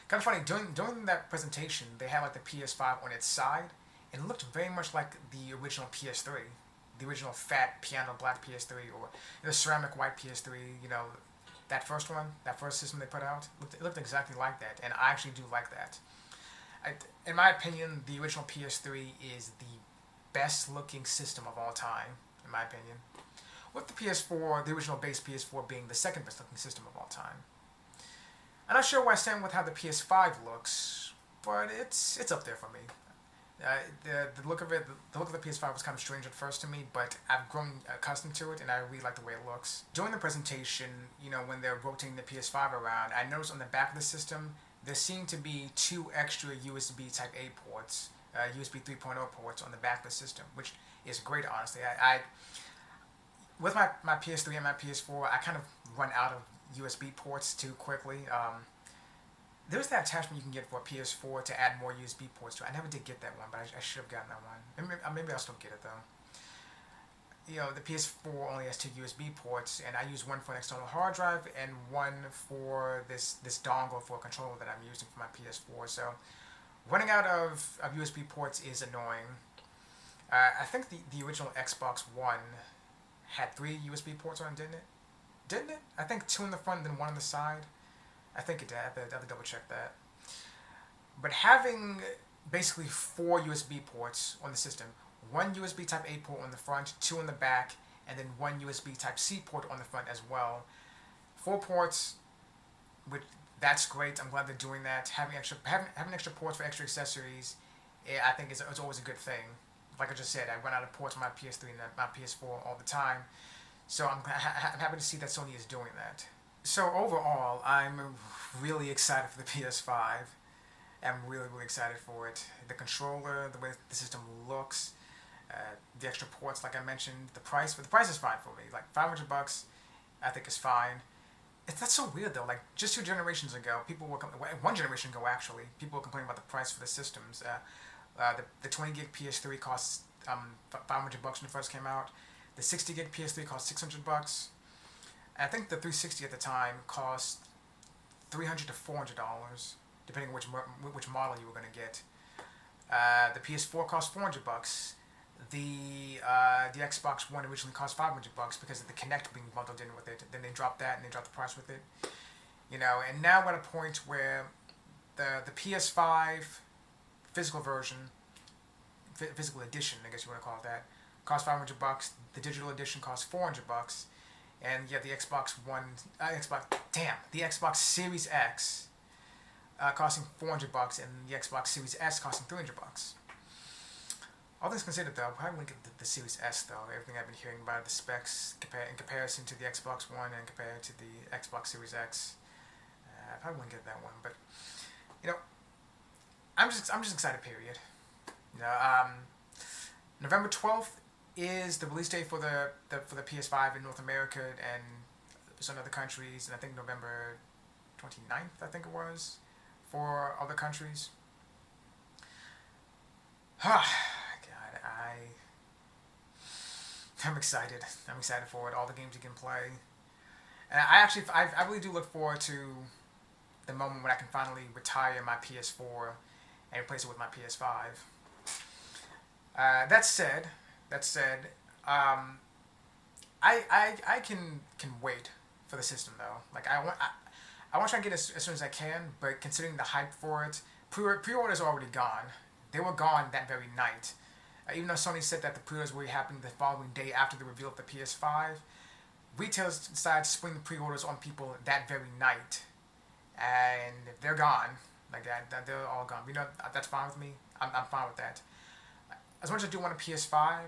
Kind of funny, during that presentation, they had like the PS5 on its side, and it looked very much like the original PS3, the original fat piano black PS3, or the ceramic white PS3. You know, that first one, that first system they put out, it looked exactly like that, and I actually do like that. In my opinion, the original PS3 is the best looking system of all time, in my opinion. With the PS4, the original base PS4 being the second best looking system of all time. I'm not sure where I stand with how the PS5 looks, but it's up there for me. The look of it, the look of the PS5 was kind of strange at first to me, but I've grown accustomed to it, and I really like the way it looks. During the presentation, you know, when they're rotating the PS5 around, I noticed on the back of the system there seemed to be 2 extra USB Type A ports, USB 3.0 ports on the back of the system, which is great, honestly. I with my PS3 and my PS4, I kind of run out of USB ports too quickly. There's that attachment you can get for a PS4 to add more USB ports to it. I never did get that one, but I should have gotten that one. Maybe I'll still get it though. You know, the PS4 only has 2 USB ports, and I use one for an external hard drive and one for this dongle for a controller that I'm using for my PS4. So running out of USB ports is annoying. I think the original Xbox One had 3 USB ports on it, didn't it? Didn't it? I think 2 in the front and then 1 on the side. I think it did. I have to double check that. But having basically 4 USB ports on the system, 1 USB Type A port on the front, 2 on the back, and then 1 USB Type C port on the front as well. 4 ports, which that's great. I'm glad they're doing that. Having extra ports for extra accessories, I think is always a good thing. Like I just said, I run out of ports on my PS3 and my PS4 all the time. So I'm happy to see that Sony is doing that. So overall, I'm really excited for the PS5. I'm really, really excited for it. The controller, the way the system looks, the extra ports, like I mentioned, the price. But the price is fine for me. Like $500, I think is fine. That's so weird though. Like just 2 generations ago, one generation ago actually, people were complaining about the price for the systems. The 20 gig PS3 costs $500 when it first came out. The 60 gig PS3 cost $600. I think the 360 at the time cost $300 to $400, depending on which model you were going to get. The PS4 cost $400. The Xbox One originally cost $500 because of the Kinect being bundled in with it. Then they dropped that and they dropped the price with it. You know, and now we're at a point where the PS5 physical version, physical edition, I guess you want to call it that, costs $500. The digital edition costs $400. And you have the the Xbox Series X costing $400, and the Xbox Series S costing $300. All things considered, though, I probably wouldn't get the Series S, though. Everything I've been hearing about the specs in comparison to the Xbox One and compared to the Xbox Series X, I probably wouldn't get that one. But you know, I'm just excited. Period. You know, November 12th is the release date for the PS5 in North America and some other countries, and I think November 29th, I think it was, for other countries. God, I'm excited. I'm excited for it. All the games you can play, and I really do look forward to the moment when I can finally retire my PS4 and replace it with my PS5. That said, um, I can wait for the system though. Like I want to try and get it as soon as I can, but considering the hype for it, pre-orders are already gone. They were gone that very night. Even though Sony said that the pre-orders were happening the following day after the reveal of the PS5, retailers decided to spring the pre-orders on people that very night, and they're gone. Like that they're all gone. You know, that's fine with me. I'm fine with that. As much as I do want a PS5,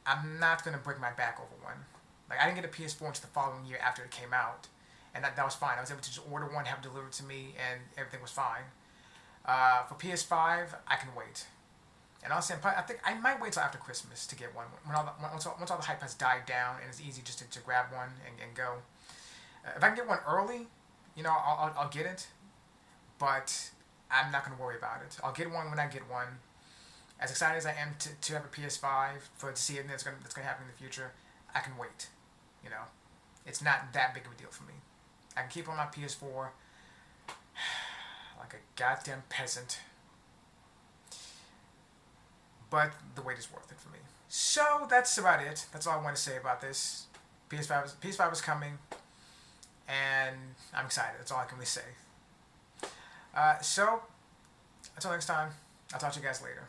I'm not gonna break my back over one. Like I didn't get a PS4 until the following year after it came out, and that was fine. I was able to just order one, have it delivered to me, and everything was fine. For PS5, I can wait. And honestly, I think I might wait till after Christmas to get one. Once all the hype has died down and it's easy just to grab one and go. If I can get one early, I'll get it. But I'm not going to worry about it. I'll get one when I get one. As excited as I am to have a PS5 to see it that's going to happen in the future, I can wait. You know, it's not that big of a deal for me. I can keep on my PS4 like a goddamn peasant. But the wait is worth it for me. So that's about it. That's all I want to say about this. PS5 is coming, and I'm excited. That's all I can really say. So until next time, I'll talk to you guys later.